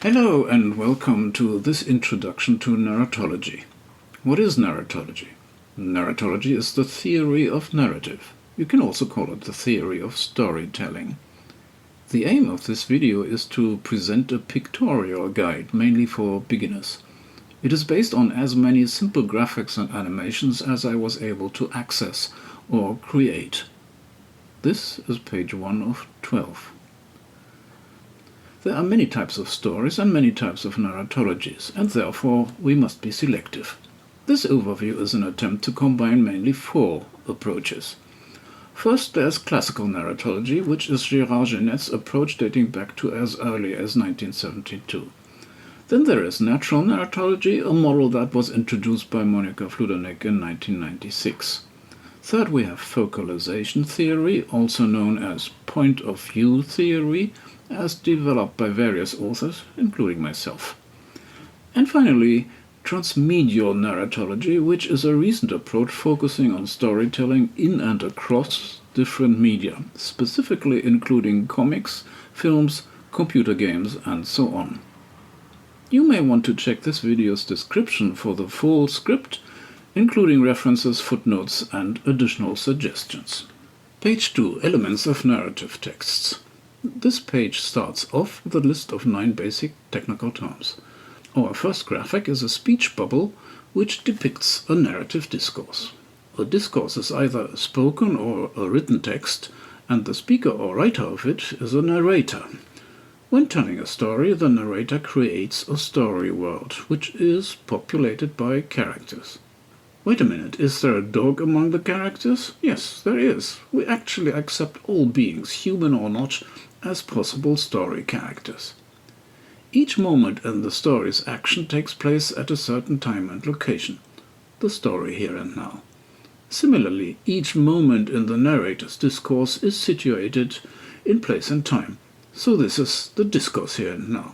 Hello and welcome to this introduction to narratology. What is narratology? Narratology is the theory of narrative. You can also call it the theory of storytelling. The aim of this video is to present a pictorial guide, mainly for beginners. It is based on as many simple graphics and animations as I was able to access or create. This is page 1 of 12. There are many types of stories and many types of narratologies, and therefore we must be selective. This overview is an attempt to combine mainly 4 approaches. First, there's classical narratology, which is Gérard Genet's approach dating back to as early as 1972. Then there is natural narratology, a model that was introduced by Monika Fludernik in 1996. Third, we have focalization theory, also known as point of view theory, as developed by various authors, including myself. And finally, Transmedial Narratology, which is a recent approach focusing on storytelling in and across different media, specifically including comics, films, computer games, and so on. You may want to check this video's description for the full script, including references, footnotes, and additional suggestions. Page 2. Elements of narrative texts. This page starts off with a list of 9 basic technical terms. Our first graphic is a speech bubble which depicts a narrative discourse. A discourse is either a spoken or a written text, and the speaker or writer of it is a narrator. When telling a story, the narrator creates a story world, which is populated by characters. Wait a minute, is there a dog among the characters? Yes, there is. We actually accept all beings, human or not, as possible story characters. Each moment in the story's action takes place at a certain time and location, the story here and now. Similarly, each moment in the narrator's discourse is situated in place and time, so this is the discourse here and now.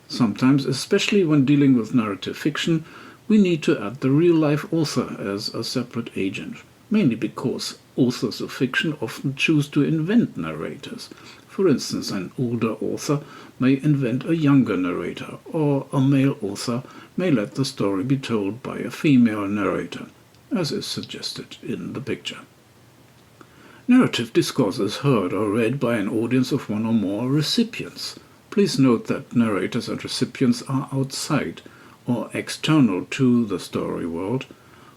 Sometimes, especially when dealing with narrative fiction, we need to add the real-life author as a separate agent, mainly because authors of fiction often choose to invent narrators. For instance, an older author may invent a younger narrator, or a male author may let the story be told by a female narrator, as is suggested in the picture. Narrative discourse is heard or read by an audience of 1 or more recipients. Please note that narrators and recipients are outside or external to the story world,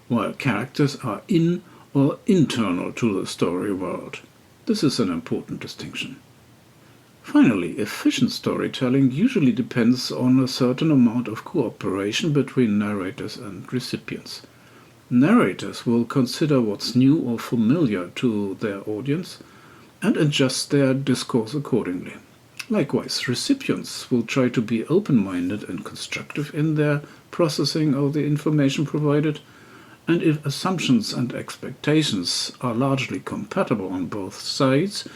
while characters are in or internal to the story world. This is an important distinction. Finally, efficient storytelling usually depends on a certain amount of cooperation between narrators and recipients. Narrators will consider what's new or familiar to their audience and adjust their discourse accordingly. Likewise, recipients will try to be open-minded and constructive in their processing of the information provided, and if assumptions and expectations are largely compatible on both sides,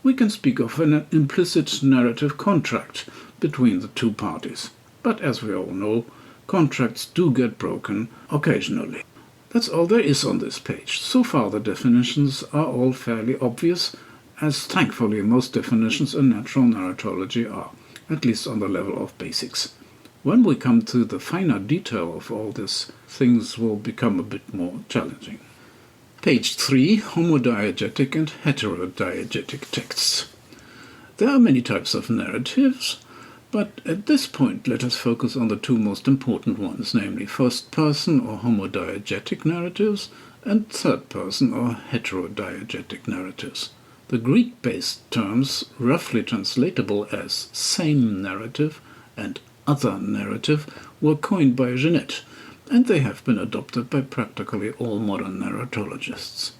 we can speak of an implicit narrative contract between the 2 parties. But as we all know, contracts do get broken occasionally. That's all there is on this page. So far the definitions are all fairly obvious, as thankfully most definitions in natural narratology are, at least on the level of basics. When we come to the finer detail of all this, things will become a bit more challenging. Page 3. Homodiegetic and heterodiegetic texts. There are many types of narratives, but at this point let us focus on the 2 most important ones, namely first-person or homodiegetic narratives and third-person or heterodiegetic narratives. The Greek-based terms, roughly translatable as same narrative and other narrative, were coined by Genet, and they have been adopted by practically all modern narratologists.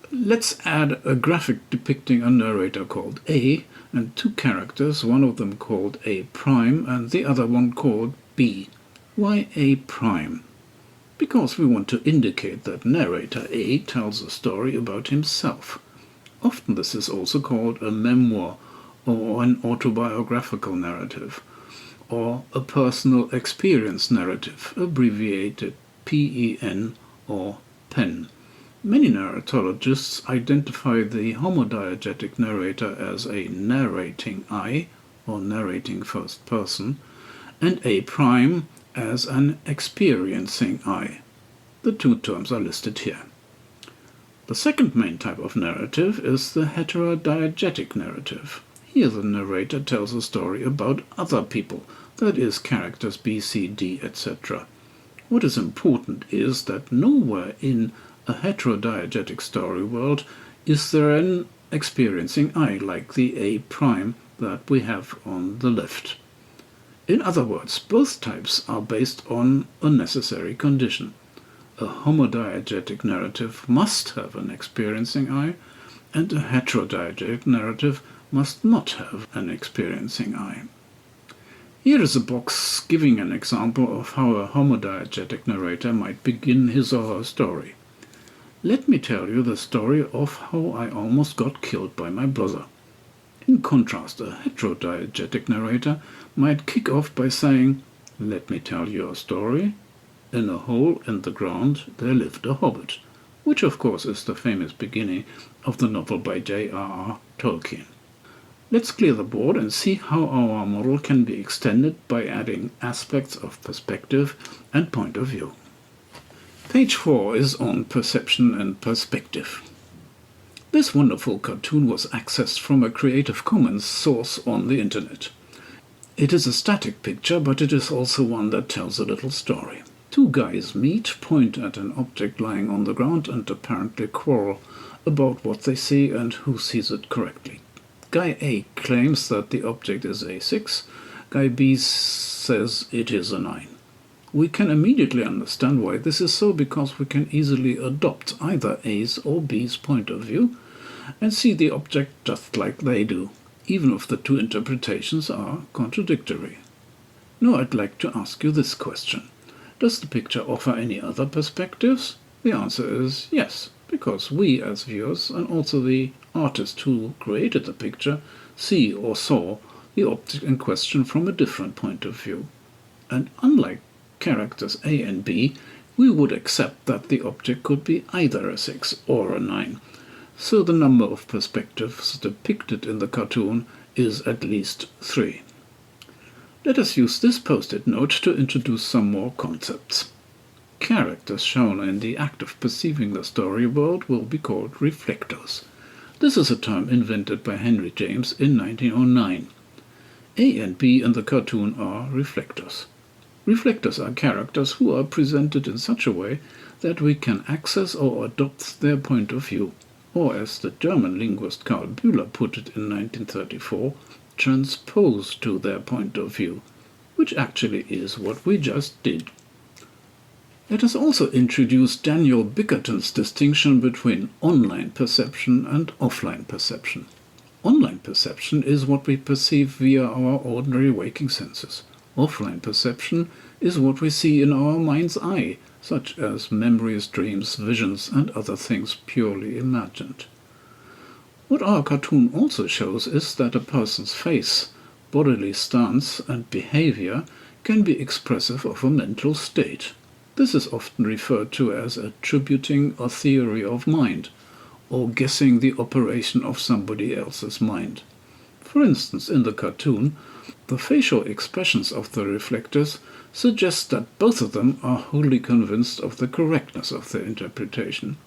Let's add a graphic depicting a narrator called A and 2 characters, one of them called A' and the other one called B. Why A'? Because we want to indicate that narrator A tells a story about himself. Often this is also called a memoir or an autobiographical narrative, or a personal experience narrative, abbreviated PEN or PEN. Many narratologists identify the homodiegetic narrator as a narrating I or narrating first person, and A prime as an experiencing I. The two terms are listed here. The second main type of narrative is the heterodiegetic narrative. Here the narrator tells a story about other people, that is, characters B, C, D, etc. What is important is that nowhere in a heterodiegetic story world is there an experiencing I, like the A prime that we have on the left. In other words, both types are based on a necessary condition. A homodiegetic narrative must have an experiencing I, and a heterodiegetic narrative must not have an experiencing I. Here is a box giving an example of how a homodiegetic narrator might begin his or her story. Let me tell you the story of how I almost got killed by my brother. In contrast, a heterodiegetic narrator might kick off by saying, "Let me tell you a story. In a hole in the ground there lived a hobbit," which of course is the famous beginning of the novel by J.R.R. Tolkien. Let's clear the board and see how our model can be extended by adding aspects of perspective and point of view. Page 4 is on perception and perspective. This wonderful cartoon was accessed from a Creative Commons source on the internet. It is a static picture, but it is also one that tells a little story. Two guys meet, point at an object lying on the ground, and apparently quarrel about what they see and who sees it correctly. Guy A claims that the object is a 6, Guy B says it is a 9. We can immediately understand why this is so, because we can easily adopt either A's or B's point of view and see the object just like they do, even if the two interpretations are contradictory. Now I'd like to ask you this question. Does the picture offer any other perspectives? The answer is yes, because we as viewers, and also the artist who created the picture, see or saw the object in question from a different point of view. And unlike characters A and B, we would accept that the object could be either a 6 or a 9. So the number of perspectives depicted in the cartoon is at least 3. Let us use this post-it note to introduce some more concepts. Characters shown in the act of perceiving the story world will be called reflectors. This is a term invented by Henry James in 1909. A and B in the cartoon are reflectors. Reflectors are characters who are presented in such a way that we can access or adopt their point of view, or as the German linguist Karl Bühler put it in 1934, transpose to their point of view, which actually is what we just did. Let us also introduce Daniel Bickerton's distinction between online perception and offline perception. Online perception is what we perceive via our ordinary waking senses. Offline perception is what we see in our mind's eye, such as memories, dreams, visions, and other things purely imagined. What our cartoon also shows is that a person's face, bodily stance, and behavior can be expressive of a mental state. This is often referred to as attributing a theory of mind, or guessing the operation of somebody else's mind. For instance, in the cartoon, the facial expressions of the reflectors suggest that both of them are wholly convinced of the correctness of their interpretation.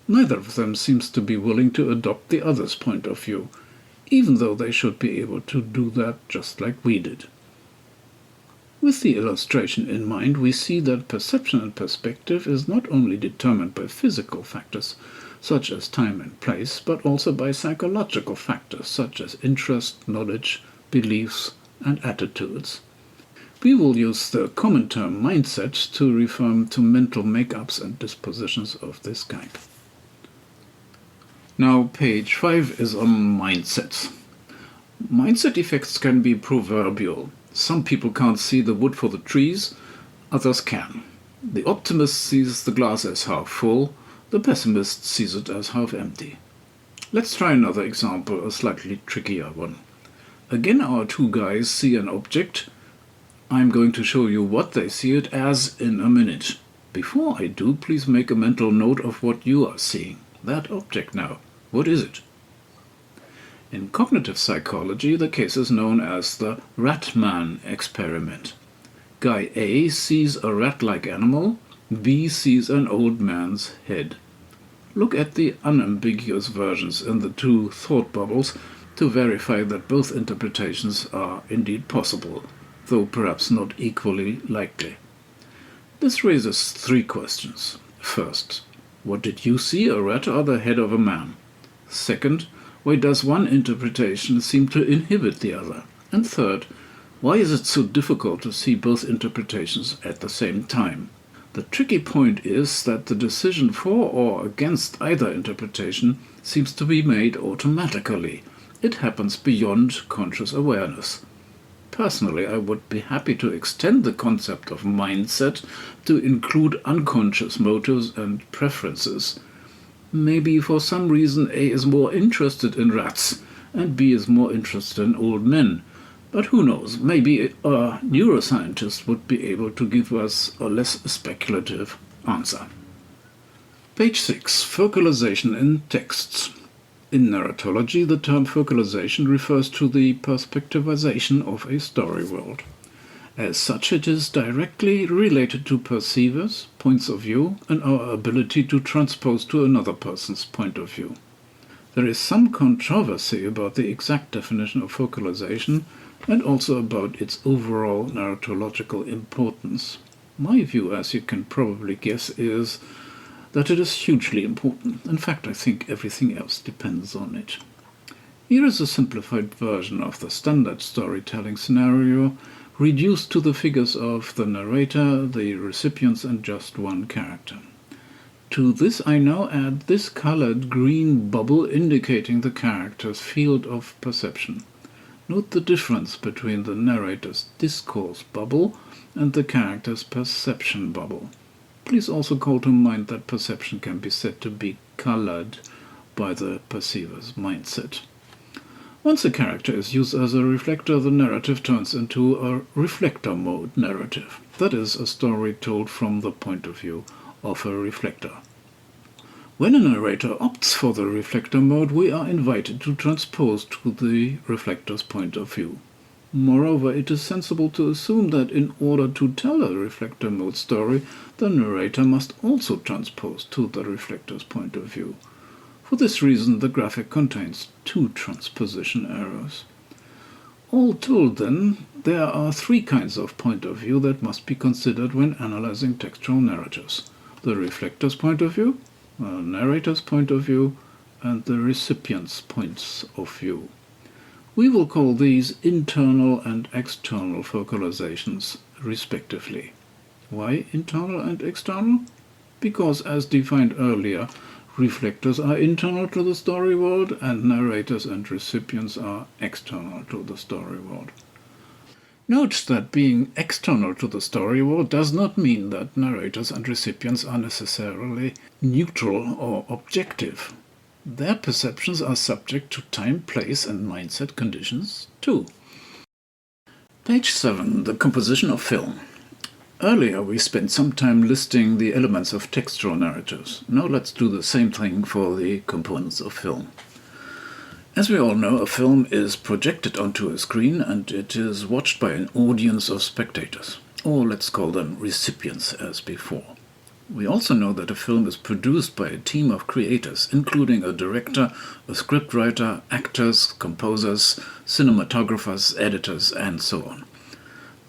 Neither of them seems to be willing to adopt the other's point of view, even though they should be able to do that just like we did. With the illustration in mind, we see that perception and perspective is not only determined by physical factors, such as time and place, but also by psychological factors, such as interest, knowledge, beliefs, and attitudes. We will use the common term mindset to refer to mental makeups and dispositions of this kind. Now, page 5 is on mindsets. Mindset effects can be proverbial. Some people can't see the wood for the trees, others can. The optimist sees the glass as half full, the pessimist sees it as half empty. Let's try another example, a slightly trickier one. Again, our two guys see an object. I'm going to show you what they see it as in a minute. Before I do, please make a mental note of what you are seeing. That object now. What is it? In cognitive psychology, the case is known as the rat-man experiment. Guy A sees a rat-like animal, B sees an old man's head. Look at the unambiguous versions in the two thought bubbles to verify that both interpretations are indeed possible, though perhaps not equally likely. This raises three questions. First, what did you see, a rat or the head of a man? Second, why does one interpretation seem to inhibit the other? And third, why is it so difficult to see both interpretations at the same time? The tricky point is that the decision for or against either interpretation seems to be made automatically. It happens beyond conscious awareness. Personally, I would be happy to extend the concept of mindset to include unconscious motives and preferences. Maybe for some reason A is more interested in rats and B is more interested in old men. But who knows, maybe a neuroscientist would be able to give us a less speculative answer. Page 6. Focalization in texts. In narratology, the term focalization refers to the perspectivization of a story world. As such, it is directly related to perceivers, points of view, and our ability to transpose to another person's point of view. There is some controversy about the exact definition of focalization and also about its overall narratological importance. My view, as you can probably guess, is that it is hugely important. In fact, I think everything else depends on it. Here is a simplified version of the standard storytelling scenario, reduced to the figures of the narrator, the recipients, and just one character. To this I now add this colored green bubble indicating the character's field of perception. Note the difference between the narrator's discourse bubble and the character's perception bubble. Please also call to mind that perception can be said to be colored by the perceiver's mindset. Once a character is used as a reflector, the narrative turns into a reflector mode narrative. That is, a story told from the point of view of a reflector. When a narrator opts for the reflector mode, we are invited to transpose to the reflector's point of view. Moreover, it is sensible to assume that in order to tell a reflector mode story, the narrator must also transpose to the reflector's point of view. For this reason, the graphic contains two transposition errors. All told, then, there are three kinds of point of view that must be considered when analyzing textual narratives: the reflector's point of view, the narrator's point of view, and the recipient's points of view. We will call these internal and external focalizations, respectively. Why internal and external? Because, as defined earlier, reflectors are internal to the story world and narrators and recipients are external to the story world. Note that being external to the story world does not mean that narrators and recipients are necessarily neutral or objective. Their perceptions are subject to time, place, and mindset conditions, too. Page 7. The composition of film. Earlier we spent some time listing the elements of textual narratives. Now let's do the same thing for the components of film. As we all know, a film is projected onto a screen and it is watched by an audience of spectators, or let's call them recipients as before. We also know that a film is produced by a team of creators, including a director, a scriptwriter, actors, composers, cinematographers, editors, and so on.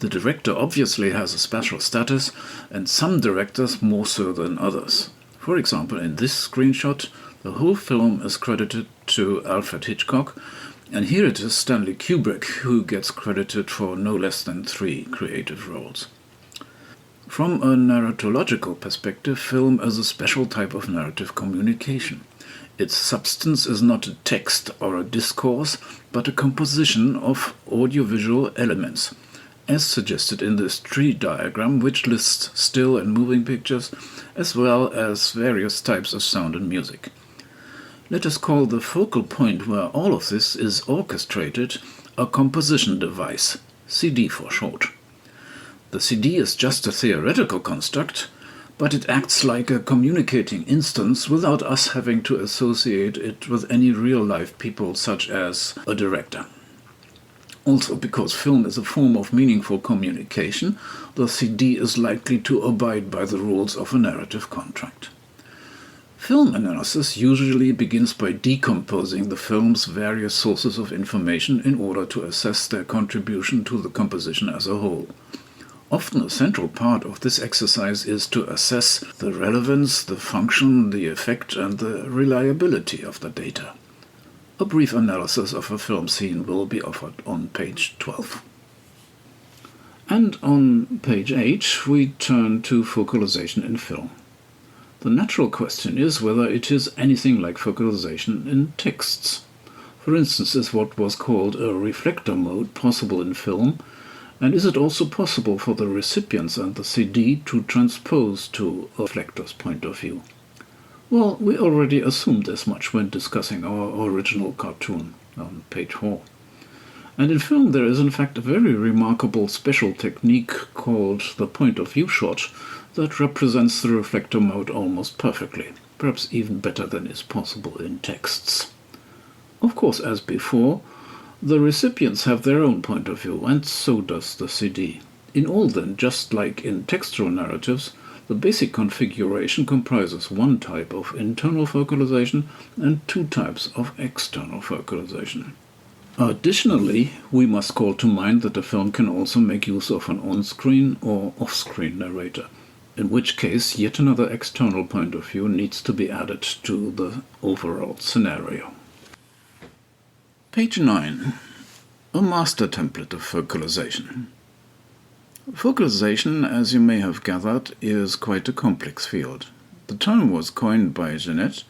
The director obviously has a special status, and some directors more so than others. For example, in this screenshot, the whole film is credited to Alfred Hitchcock, and here it is Stanley Kubrick who gets credited for no less than 3 creative roles. From a narratological perspective, film is a special type of narrative communication. Its substance is not a text or a discourse, but a composition of audiovisual elements, as suggested in this tree diagram, which lists still and moving pictures, as well as various types of sound and music. Let us call the focal point where all of this is orchestrated a composition device, CD for short. The CD is just a theoretical construct, but it acts like a communicating instance without us having to associate it with any real-life people such as a director. Also, because film is a form of meaningful communication, the CD is likely to abide by the rules of a narrative contract. Film analysis usually begins by decomposing the film's various sources of information in order to assess their contribution to the composition as a whole. Often a central part of this exercise is to assess the relevance, the function, the effect, and the reliability of the data. A brief analysis of a film scene will be offered on page 12. And on page 8 we turn to focalization in film. The natural question is whether it is anything like focalization in texts. For instance, is what was called a reflector mode possible in film, and is it also possible for the recipients and the CD to transpose to a reflector's point of view? Well, we already assumed as much when discussing our original cartoon on page 4. And in film there is in fact a very remarkable special technique called the point of view shot that represents the reflector mode almost perfectly, perhaps even better than is possible in texts. Of course, as before, the recipients have their own point of view, and so does the CD. In all then, just like in textual narratives, the basic configuration comprises one type of internal focalization and two types of external focalization. Additionally, we must call to mind that a film can also make use of an on-screen or off-screen narrator, in which case yet another external point of view needs to be added to the overall scenario. Page 9. A master template of focalization. Focalization, as you may have gathered, is quite a complex field. The term was coined by Jeannette,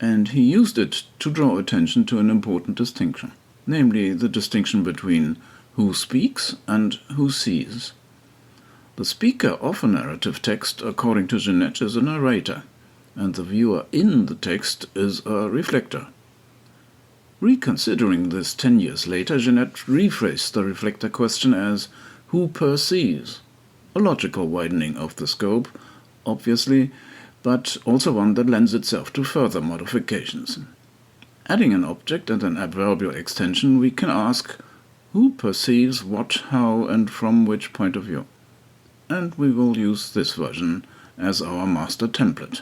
and he used it to draw attention to an important distinction, namely the distinction between who speaks and who sees. The speaker of a narrative text, according to Jeannette, is a narrator, and the viewer in the text is a reflector. Reconsidering this 10 years later, Jeannette rephrased the reflector question as who perceives, a logical widening of the scope, obviously, but also one that lends itself to further modifications. Adding an object and an adverbial extension, we can ask who perceives what, how, and from which point of view. And we will use this version as our master template.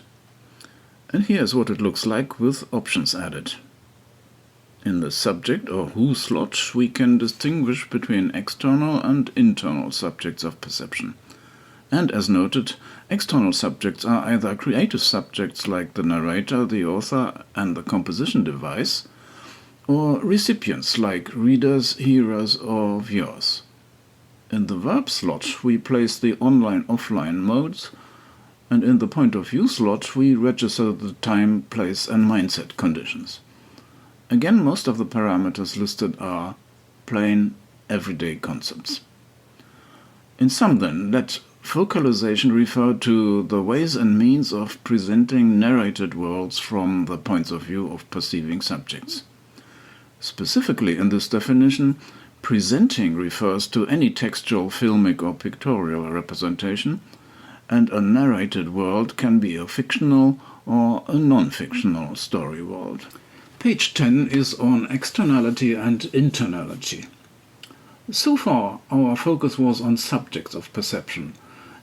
And here's what it looks like with options added. In the subject or who slot, we can distinguish between external and internal subjects of perception. And as noted, external subjects are either creative subjects like the narrator, the author, and the composition device, or recipients like readers, hearers, or viewers. In the verb slot, we place the online-offline modes, and in the point of view slot, we register the time, place, and mindset conditions. Again, most of the parameters listed are plain, everyday concepts. In sum then, let focalization refer to the ways and means of presenting narrated worlds from the points of view of perceiving subjects. Specifically in this definition, presenting refers to any textual, filmic, or pictorial representation, and a narrated world can be a fictional or a non-fictional story world. Page 10 is on externality and internality. So far, our focus was on subjects of perception,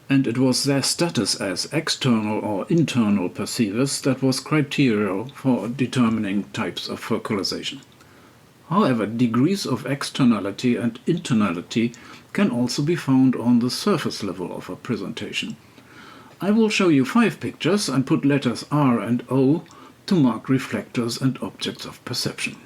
and it was their status as external or internal perceivers that was criterion for determining types of focalization. However, degrees of externality and internality can also be found on the surface level of a presentation. I will show you 5 pictures and put letters R and O to mark reflectors and objects of perception.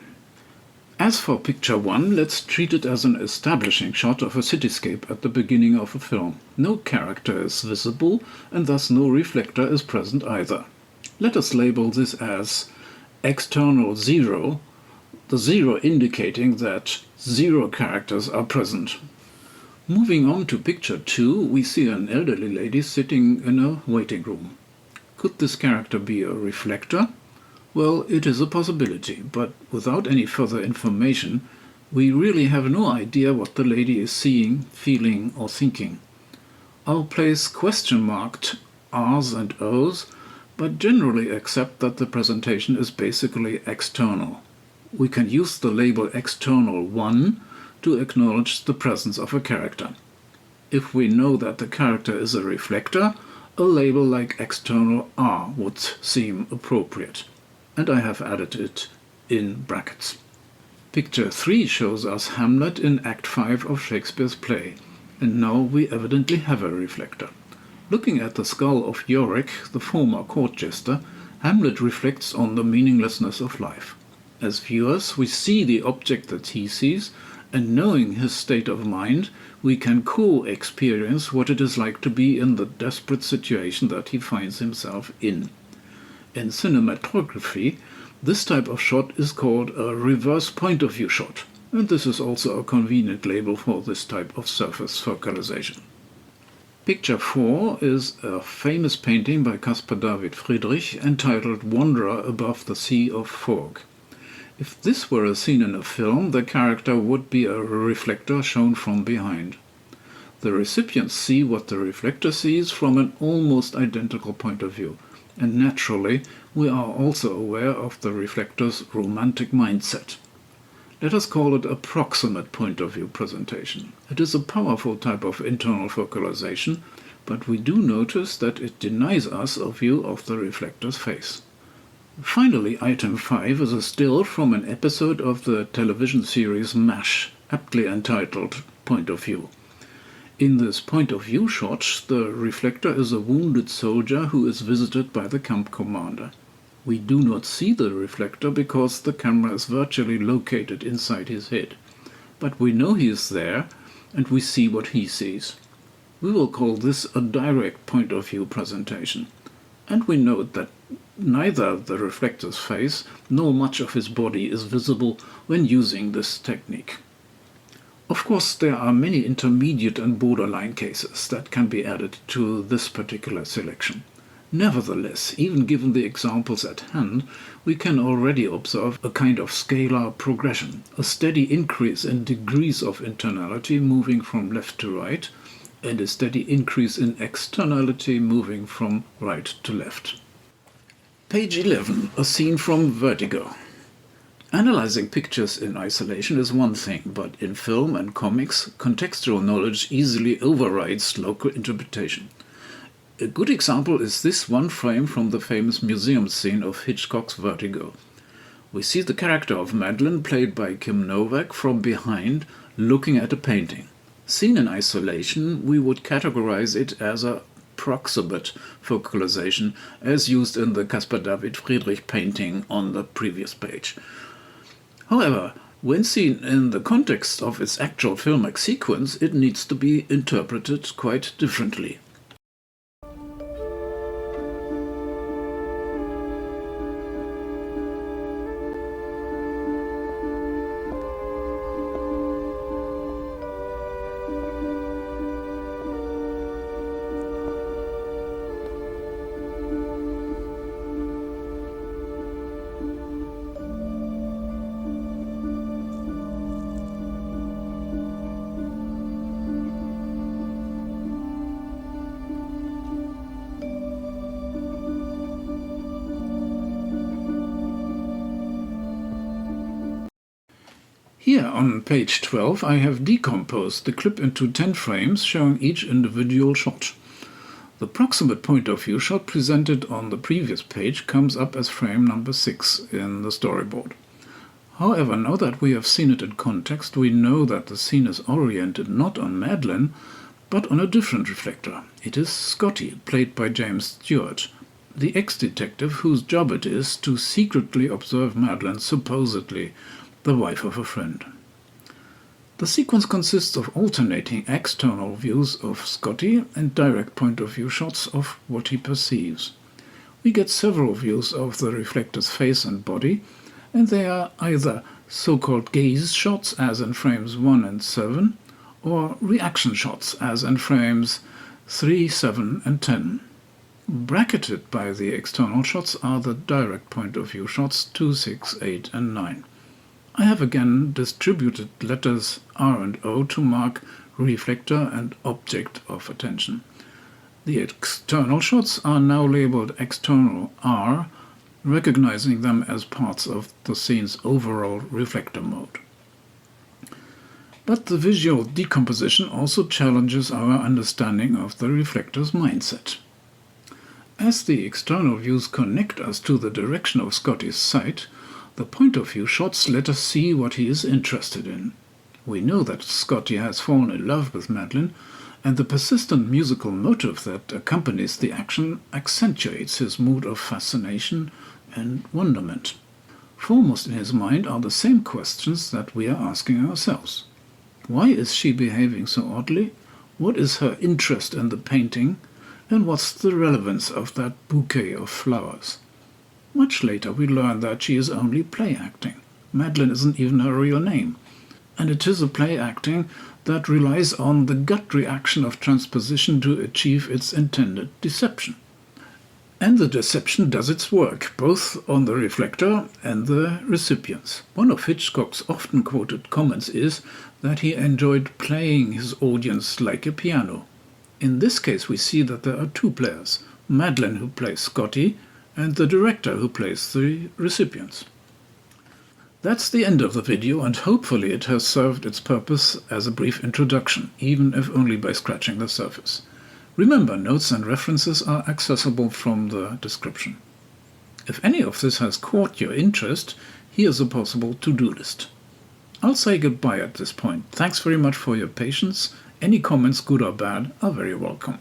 As for picture 1, let's treat it as an establishing shot of a cityscape at the beginning of a film. No character is visible, and thus no reflector is present either. Let us label this as external 0, the 0 indicating that 0 characters are present. Moving on to picture 2, we see an elderly lady sitting in a waiting room. Could this character be a reflector? Well, it is a possibility, but without any further information, we really have no idea what the lady is seeing, feeling, or thinking. I'll place question-marked R's and O's, but generally accept that the presentation is basically external. We can use the label external 1 to acknowledge the presence of a character. If we know that the character is a reflector, a label like external R would seem appropriate, and I have added it in brackets. Picture 3 shows us Hamlet in Act 5 of Shakespeare's play, and now we evidently have a reflector. Looking at the skull of Yorick, the former court jester, Hamlet reflects on the meaninglessness of life. As viewers, we see the object that he sees, and knowing his state of mind, we can co-experience what it is like to be in the desperate situation that he finds himself in. In cinematography, this type of shot is called a reverse point of view shot, and this is also a convenient label for this type of surface focalization. Picture 4 is a famous painting by Caspar David Friedrich entitled Wanderer Above the Sea of Fog. If this were a scene in a film, the character would be a reflector shown from behind. The recipients see what the reflector sees from an almost identical point of view, and naturally we are also aware of the reflector's romantic mindset. Let us call it a proximate point of view presentation. It is a powerful type of internal focalization, but we do notice that it denies us a view of the reflector's face. Finally, item 5 is a still from an episode of the television series MASH, aptly entitled Point of View. In this point of view shot, the reflector is a wounded soldier who is visited by the camp commander. We do not see the reflector because the camera is virtually located inside his head. But we know he is there, and we see what he sees. We will call this a direct point of view presentation. And we note that neither the reflector's face nor much of his body is visible when using this technique. Of course, there are many intermediate and borderline cases that can be added to this particular selection. Nevertheless, even given the examples at hand, we can already observe a kind of scalar progression, a steady increase in degrees of internality moving from left to right, and a steady increase in externality moving from right to left. Page 11, a scene from Vertigo. Analyzing pictures in isolation is one thing, but in film and comics, contextual knowledge easily overrides local interpretation. A good example is this one frame from the famous museum scene of Hitchcock's Vertigo. We see the character of Madeline, played by Kim Novak, from behind, looking at a painting. Seen in isolation, we would categorize it as a proximate focalization, as used in the Caspar David Friedrich painting on the previous page. However, when seen in the context of its actual filmic sequence, it needs to be interpreted quite differently. Here on page 12 I have decomposed the clip into 10 frames showing each individual shot. The proximate point of view shot presented on the previous page comes up as frame number 6 in the storyboard. However, now that we have seen it in context, we know that the scene is oriented not on Madeline, but on a different reflector. It is Scotty, played by James Stewart, the ex-detective whose job it is to secretly observe Madeline, supposedly the wife of a friend. The sequence consists of alternating external views of Scotty and direct point-of-view shots of what he perceives. We get several views of the reflector's face and body, and they are either so-called gaze shots, as in frames 1 and 7, or reaction shots, as in frames 3, 7, and 10. Bracketed by the external shots are the direct point-of-view shots 2, 6, 8, and 9. I have again distributed letters R and O to mark reflector and object of attention. The external shots are now labeled external R, recognizing them as parts of the scene's overall reflector mode. But the visual decomposition also challenges our understanding of the reflector's mindset. As the external views connect us to the direction of Scotty's sight, the point of view shots let us see what he is interested in. We know that Scotty has fallen in love with Madeline, and the persistent musical motive that accompanies the action accentuates his mood of fascination and wonderment. Foremost in his mind are the same questions that we are asking ourselves. Why is she behaving so oddly? What is her interest in the painting? And what's the relevance of that bouquet of flowers? Much later we learn that she is only play acting. Madeline isn't even her real name. And it is a play acting that relies on the gut reaction of transposition to achieve its intended deception. And the deception does its work, both on the reflector and the recipients. One of Hitchcock's often quoted comments is that he enjoyed playing his audience like a piano. In this case we see that there are two players, Madeline who plays Scotty and the director who plays the recipients. That's the end of the video, and hopefully it has served its purpose as a brief introduction, even if only by scratching the surface. Remember, notes and references are accessible from the description. If any of this has caught your interest, here's a possible to-do list. I'll say goodbye at this point. Thanks very much for your patience. Any comments, good or bad, are very welcome.